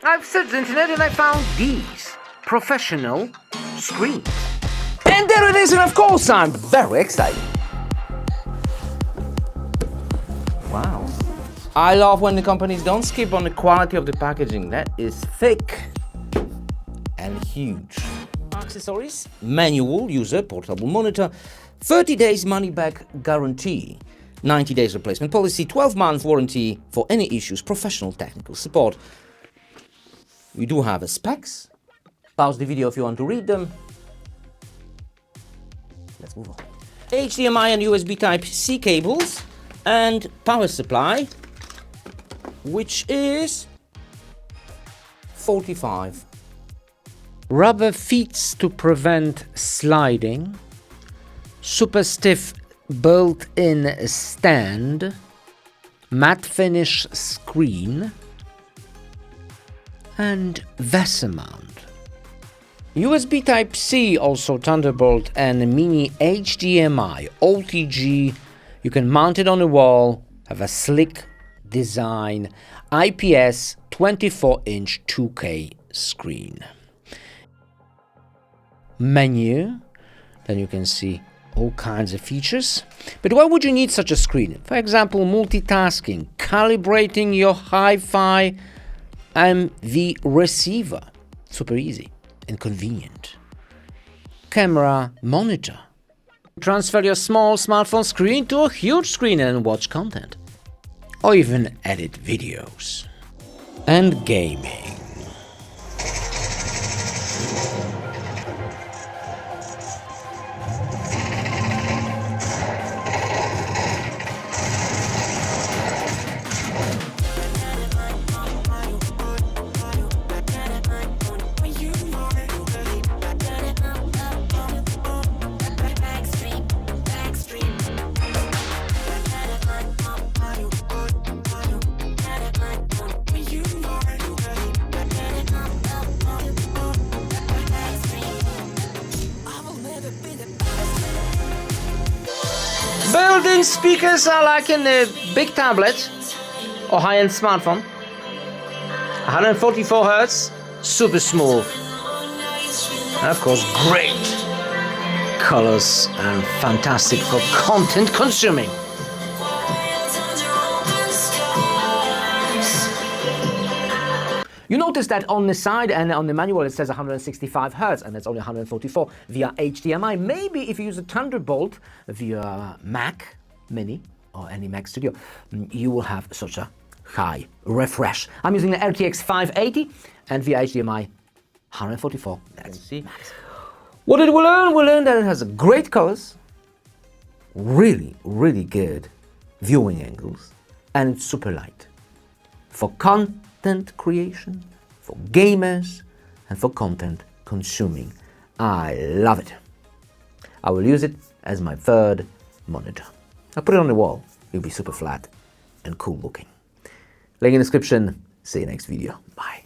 I've searched the internet and I found these professional screens. And there it is, and of course I'm very excited. Wow. I love when the companies don't skip on the quality of the packaging. That is thick and huge. Accessories, manual user portable monitor, 30 days money back guarantee, 90 days replacement policy, 12-month warranty for any issues, professional technical support. We do have a specs. Pause the video if you want to read them. Let's move on. HDMI and USB Type-C cables and power supply, which is 45. Rubber feet to prevent sliding, super stiff built-in stand, matte finish screen, and VESA mount. USB Type-C, also Thunderbolt, and mini HDMI, OTG. You can mount it on the wall, have a slick design, IPS 24-inch 2K screen. Menu, then you can see all kinds of features. But why would you need such a screen? For example, multitasking, calibrating your hi-fi MV receiver. Super easy and convenient. Camera monitor. Transfer your small smartphone screen to a huge screen and watch content. Or even edit videos. And gaming. Built-in speakers are like in a big tablet or high-end smartphone. 144 Hz, super smooth. And of course, great colors and fantastic for content consuming. You notice that on the side and on the manual it says 165 Hz and it's only 144 via HDMI. Maybe if you use a Thunderbolt via Mac Mini or any Mac Studio, you will have such a high refresh. I'm using the RTX 580 and via HDMI 144. That's max. What did we learn? We learned that it has great colors, really good viewing angles, and it's super light. For content creation, for gamers, and for content consuming. I love it. I will use it as my third monitor. I'll put it on the wall. It'll be super flat and cool looking. Link in the description. See you next video. Bye.